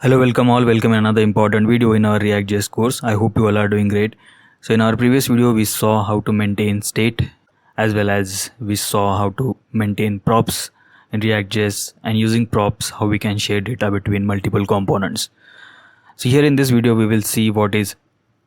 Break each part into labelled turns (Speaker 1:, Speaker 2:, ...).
Speaker 1: Hello, welcome in another important video in our React.js course. I hope you all are doing great. So in our previous video, we saw how to maintain state as well as we saw how to maintain props in React.js, and using props, how we can share data between multiple components. So here in this video, we will see what is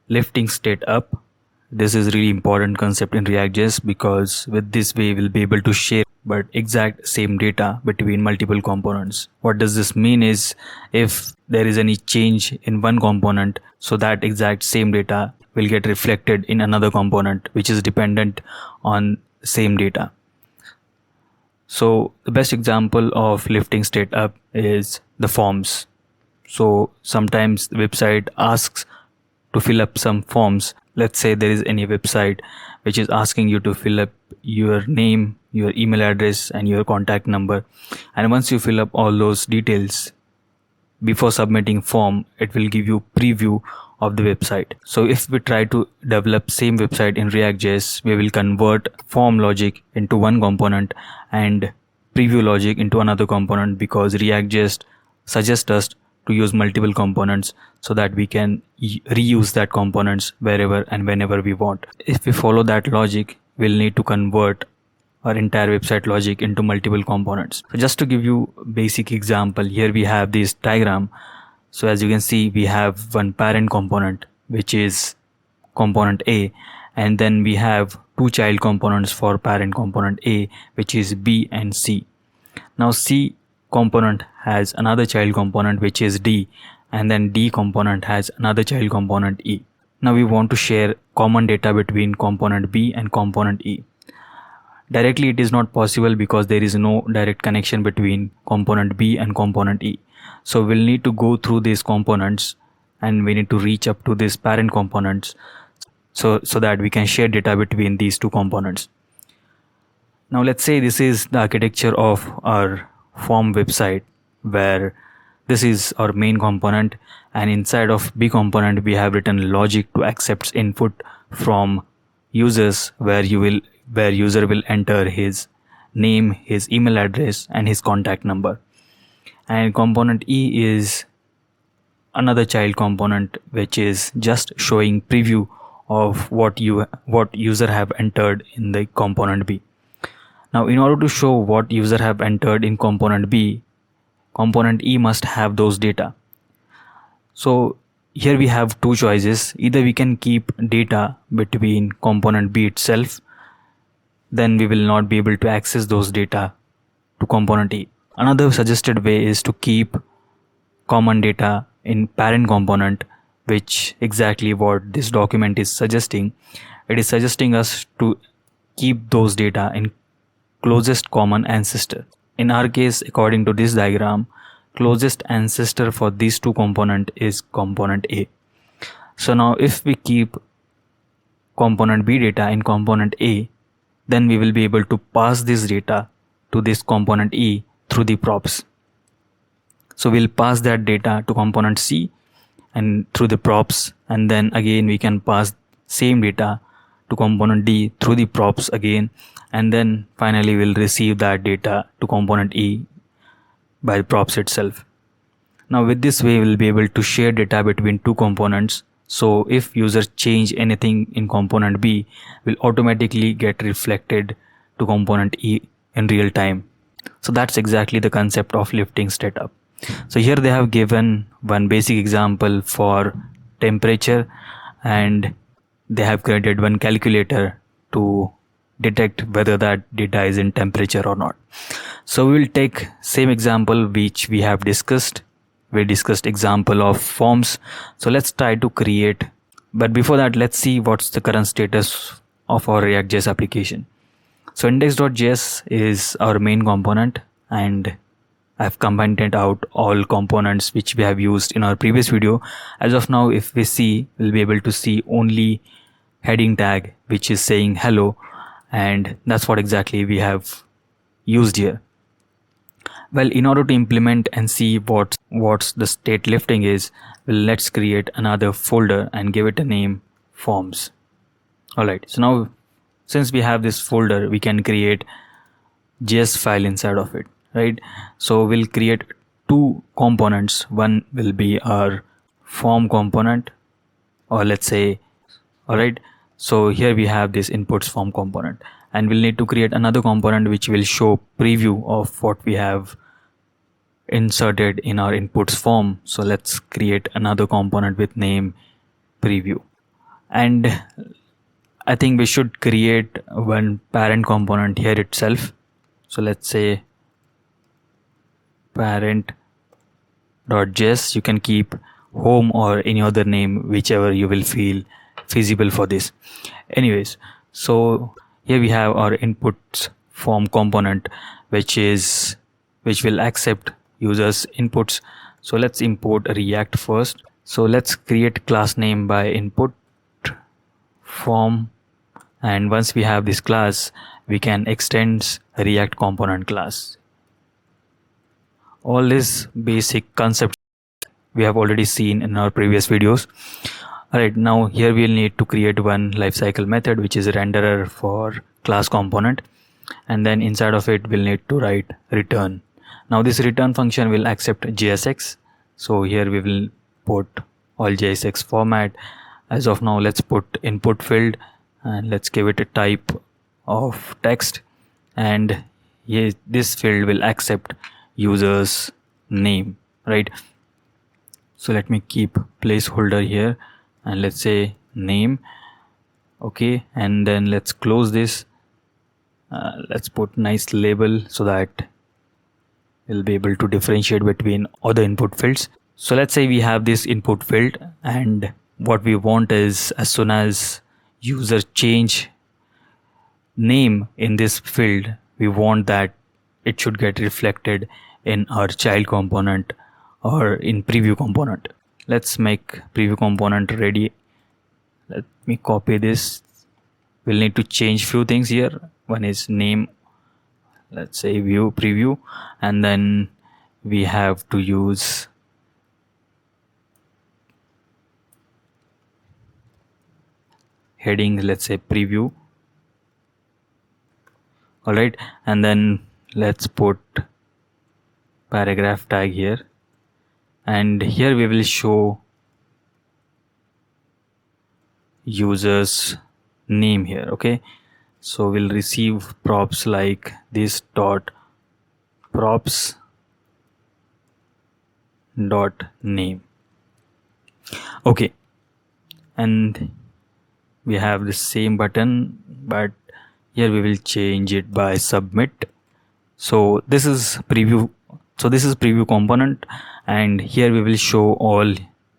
Speaker 1: lifting state up. This is really important concept in React.js because with this way we'll be able to share but exact same data between multiple components. What does this mean is if there is any change in one component, so that exact same data will get reflected in another component which is dependent on same data. So the best example of lifting state up is the forms. So sometimes the website asks to fill up some forms. Let's say there is any website which is asking you to fill up your name, your email address and your contact number, and once you fill up all those details before submitting form, it will give you preview of the website. So if we try to develop same website in React.js, we will convert form logic into one component and preview logic into another component, because React.js suggests us to use multiple components so that we can reuse that components wherever and whenever we want. If we follow that logic, we'll need to convert our entire website logic into multiple components. So just to give you basic example, here we have this diagram. So as you can see, we have one parent component which is component A, and then we have two child components for parent component A, which is B and C. Now C component has another child component which is D, and then D component has another child component E. Now we want to share common data between component B and component E. Directly it is not possible because there is no direct connection between component B and component E. So we'll need to go through these components and we need to reach up to these parent components so that we can share data between these two components. Now let's say this is the architecture of our form website, where this is our main component, and inside of B component we have written logic to accept input from users, where user will enter his name, his email address and his contact number. And component E is another child component which is just showing preview of what user have entered in the component B. Now in order to show what user have entered in component B, component E must have those data. So here we have two choices. Either we can keep data between component B itself, then we will not be able to access those data to component E. Another suggested way is to keep common data in parent component, which exactly what this document is suggesting. It is suggesting us to keep those data in closest common ancestor. In our case, according to this diagram, closest ancestor for these two components is component A. So now if we keep component B data in component A, then we will be able to pass this data to this component E through the props. So we'll pass that data to component C and through the props, and then again we can pass same data to component D through the props again, and then finally we'll receive that data to component E by the props itself. Now with this way we'll be able to share data between two components. So if users change anything in component B, will automatically get reflected to component E in real time. So that's exactly the concept of lifting state up. So here they have given one basic example for temperature, and they have created one calculator to detect whether that data is in temperature or not. So we will take same example which we have discussed. We discussed example of forms. So let's try to create, but before that let's see what's the current status of our React.js application. So index.js is our main component, and I've commented out all components which we have used in our previous video. As of now, if we see, we'll be able to see only heading tag which is saying hello, and that's what exactly we have used here. Well, in order to implement and see what's the state lifting is, well, let's create another folder and give it a name forms. Alright, so now since we have this folder, we can create JS file inside of it, right? So we'll create two components. One will be our form component, or let's say, alright, so here we have this inputs form component, and we'll need to create another component which will show preview of what we have inserted in our inputs form. So let's create another component with name preview, and I think we should create one parent component here itself. So let's say parent.js. You can keep home or any other name, whichever you will feel feasible for this. Anyways, so here we have our inputs form component, which will accept users inputs. So let's import React first. So let's create class name by input form, and once we have this class, we can extend React component class. All this basic concept we have already seen in our previous videos. Alright, now here we'll need to create one lifecycle method, which is a renderer for class component, and then inside of it we'll need to write return. Now this return function will accept JSX. So here we will put all JSX format. As of now, let's put input field and let's give it a type of text, and this field will accept user's name, right? So let me keep placeholder here and let's say name. Okay, and then let's close this. Let's put nice label so that we'll be able to differentiate between other input fields. So let's say we have this input field, and what we want is, as soon as user change name in this field, we want that it should get reflected in our child component or in preview component. Let's make preview component ready. Let me copy this. We'll need to change few things here. One is name, let's say view preview, and then we have to use heading, let's say preview. Alright, and then let's put paragraph tag here, and here we will show user's name here. Okay, so we'll receive props like this dot props dot name. Okay, and we have the same button, but here we will change it by submit. So this is preview. So this is preview component, and here we will show all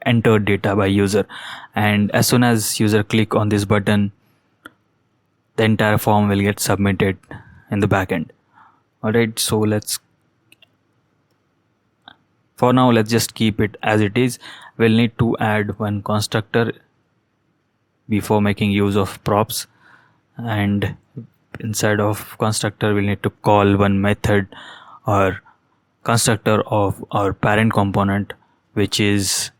Speaker 1: entered data by user, and as soon as user click on this button, the entire form will get submitted in the backend. Alright, so for now let's just keep it as it is. We'll need to add one constructor before making use of props, and inside of constructor we'll need to call one method or constructor of our parent component, which is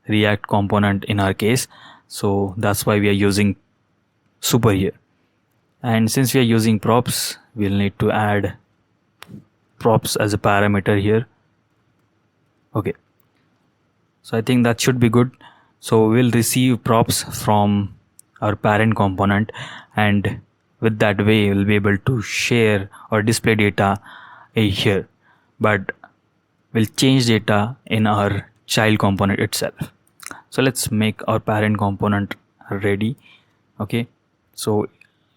Speaker 1: React component in our case. So that's why we are using super here, and since we are using props, we'll need to add props as a parameter here. Okay, so I think that should be good. So we'll receive props from our parent component, and with that way we'll be able to share or display data here, but we'll change data in our child component itself. So let's make our parent component ready. Okay, so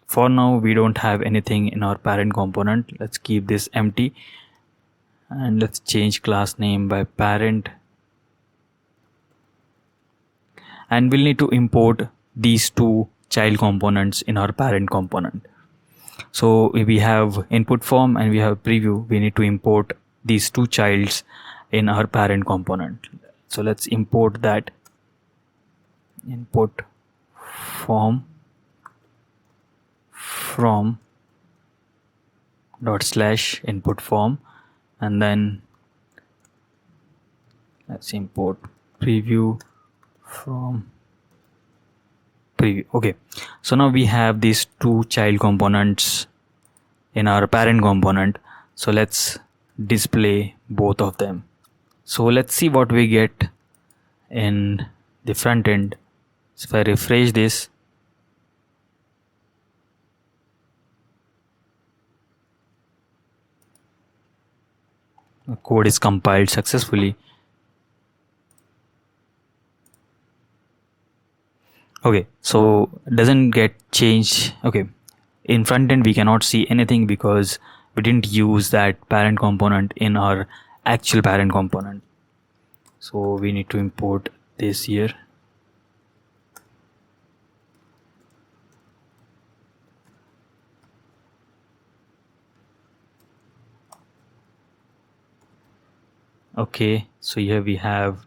Speaker 1: for now we don't have anything in our parent component. Let's keep this empty, and let's change class name by parent, and we'll need to import these two child components in our parent component. So if we have input form and we have preview, we need to import these two childs in our parent component. So let's import that. Input form from / input form, and then let's import preview from preview. Okay, so now we have these two child components in our parent component. So let's display both of them. So let's see what we get in the front end. So if I refresh this, the code is compiled successfully. Okay, so doesn't get changed. Okay, in front end we cannot see anything because we didn't use that parent component in our actual parent component. So we need to import this here. Okay, so here we have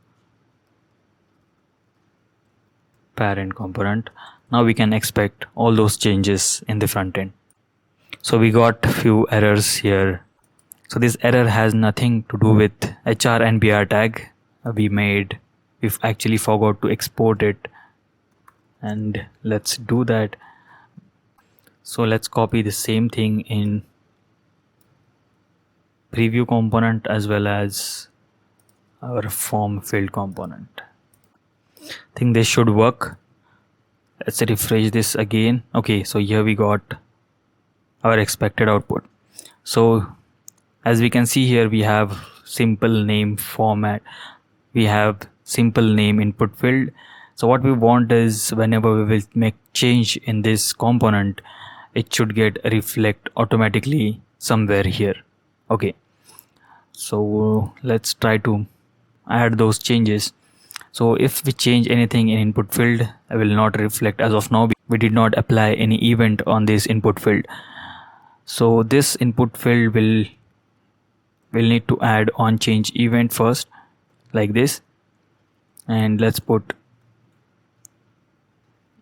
Speaker 1: parent component. Now we can expect all those changes in the front end. So we got few errors here. So this error has nothing to do with HR and BR tag we've actually forgot to export it, and let's do that. So let's copy the same thing in preview component as well as our form field component. I think this should work. Let's refresh this again. Okay, so here we got our expected output. So as we can see here, we have simple name format, we have simple name input field. So what we want is whenever we will make change in this component, it should get reflect automatically somewhere here. Okay, so let's try to add those changes. So if we change anything in input field, I will not reflect as of now. We did not apply any event on this input field. So this input field will need to add on change event first, like this, and let's put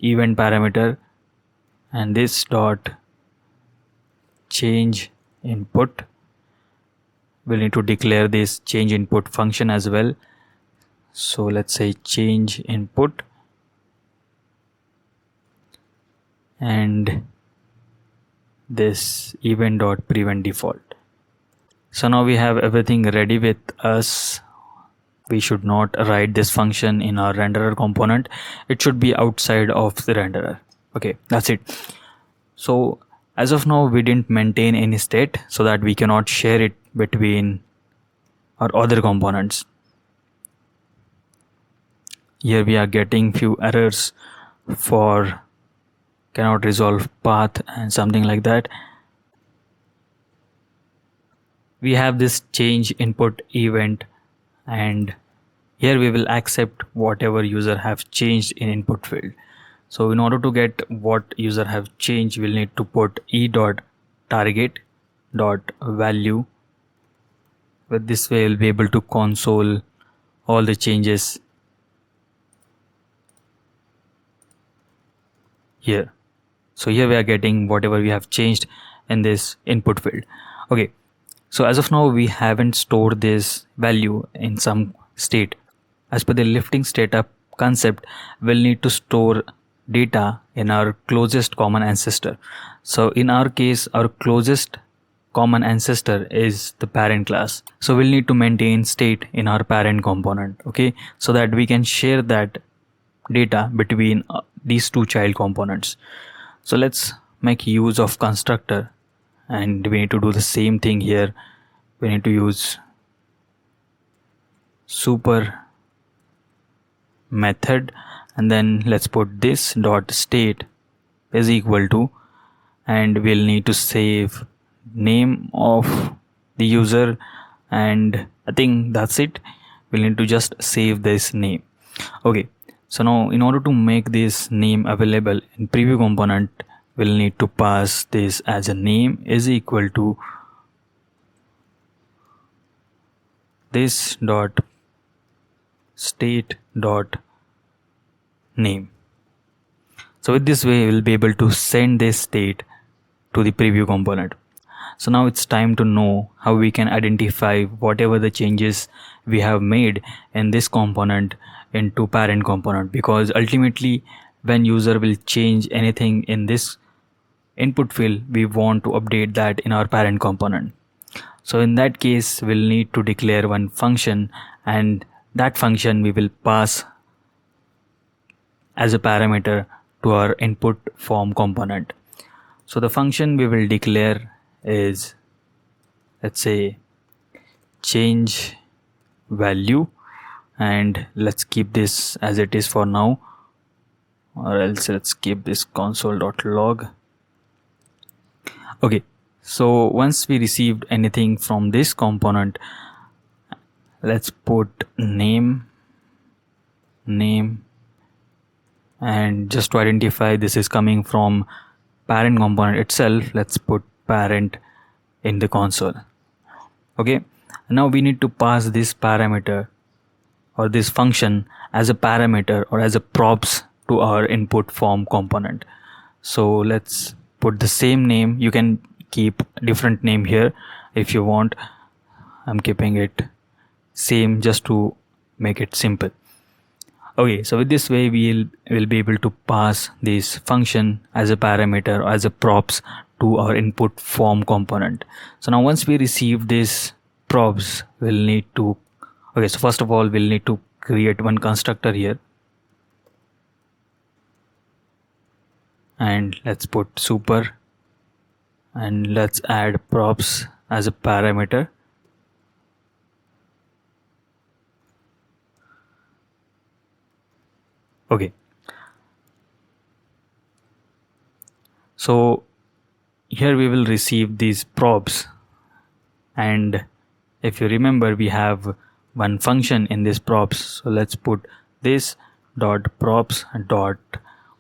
Speaker 1: event parameter and this dot change input. We'll need to declare this change input function as well. So let's say change input and this event dot prevent default. So now we have everything ready with us. We should not write this function in our renderer component. It should be outside of the renderer. Okay, that's it. So as of now, we didn't maintain any state so that we cannot share it between our other components. Here we are getting few errors for cannot resolve path and something like that. We have this change input event, and here we will accept whatever user have changed in input field. So in order to get what user have changed, we'll need to put e.target.value. With this way we'll be able to console all the changes here. So here we are getting whatever we have changed in this input field. Okay, so as of now we haven't stored this value in some state. As per the lifting setup concept, we'll need to store data in our closest common ancestor. So in our case, our closest common ancestor is the parent class. So we'll need to maintain state in our parent component, okay, so that we can share that data between these two child components. So let's make use of constructor, and we need to do the same thing here. We need to use super method, and then let's put this dot state is equal to, and we'll need to save name of the user, and I think that's it. We'll need to just save this name. Okay, so now in order to make this name available in preview component, we'll need to pass this as a name is equal to this dot state dot name. So with this way we'll be able to send this state to the preview component. So now it's time to know how we can identify whatever the changes we have made in this component into parent component, because ultimately when user will change anything in this input field, we want to update that in our parent component. So in that case, we'll need to declare one function, and that function we will pass as a parameter to our input form component. So the function we will declare is, let's say, change value, and let's keep this as it is for now, or else let's keep this console.log. Okay, so once we received anything from this component, let's put name, and just to identify this is coming from parent component itself, let's put parent in the console. Okay, now we need to pass this parameter or this function as a parameter or as a props to our input form component. So let's put the same name. You can keep different name here if you want. I'm keeping it same just to make it simple. Okay, so with this way we'll be able to pass this function as a parameter or as a props to our input form component. So now once we receive this props, we'll need to, okay, so first of all we'll need to create one constructor here, and let's put super, and let's add props as a parameter. Okay, so here we will receive these props, and if you remember we have one function in this props, so let's put this dot props dot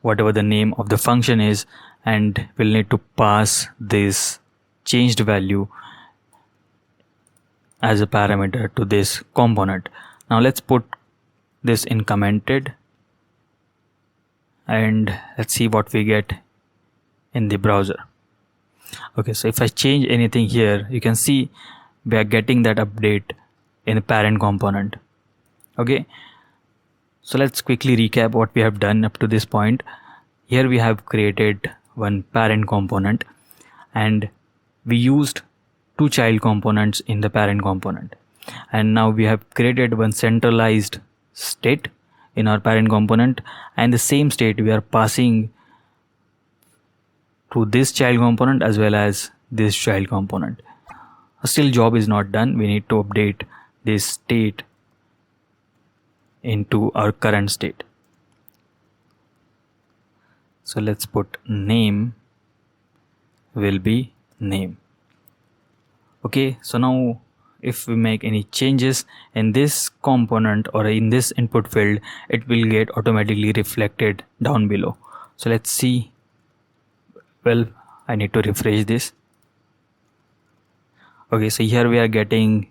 Speaker 1: whatever the name of the function is, and we'll need to pass this changed value as a parameter to this component. Now let's put this in commented, and let's see what we get in the browser. Okay, so if I change anything here, you can see we are getting that update in the parent component. Okay, so let's quickly recap what we have done up to this point. Here we have created one parent component, and we used two child components in the parent component, and now we have created one centralized state in our parent component, and the same state we are passing to this child component as well as this child component. Still job is not done. We need to update this state into our current state. So let's put name will be name. Okay, so now if we make any changes in this component or in this input field, it will get automatically reflected down below. So let's see. Well, I need to refresh this. Okay, so here we are getting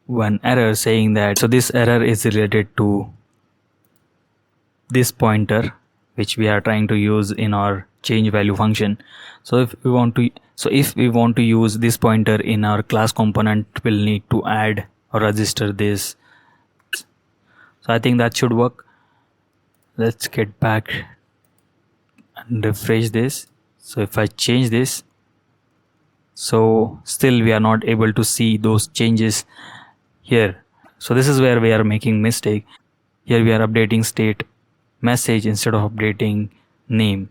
Speaker 1: one error saying that, so this error is related to this pointer which we are trying to use in our change value function. So if we want to use this pointer in our class component, we'll need to add or register this. So I think that should work. Let's get back and refresh this. So if I change this, so still we are not able to see those changes here. So this is where we are making mistake. Here we are updating state message instead of updating name.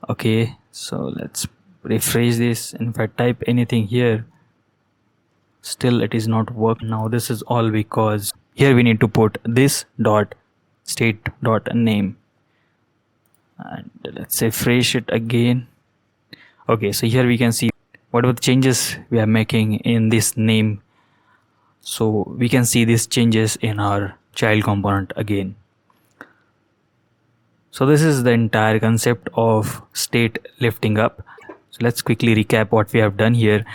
Speaker 1: Okay, so let's refresh this, and if I type anything here, still it is not working. Now this is all because here we need to put this dot state dot name, and let's refresh it again. Okay, so here we can see whatever the changes we are making in this name, so we can see these changes in our child component again. So this is the entire concept of state lifting up. So let's quickly recap what we have done here.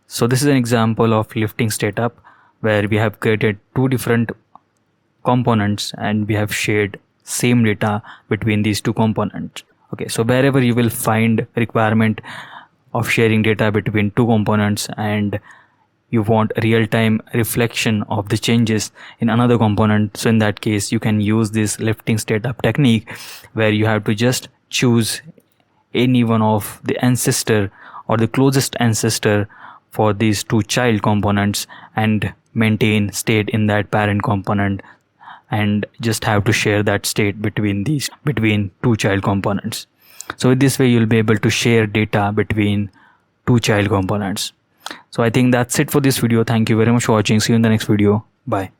Speaker 1: So this is an example of lifting state up, where we have created two different components and we have shared same data between these two components. Okay, so wherever you will find requirement of sharing data between two components and you want real-time reflection of the changes in another component, so in that case you can use this lifting state up technique, where you have to just choose any one of the ancestor or the closest ancestor for these two child components and maintain state in that parent component, and just have to share that state between two child components. So with this way you'll be able to share data between two child components. So I think that's it for this video. Thank you very much for watching. See you in the next video. Bye.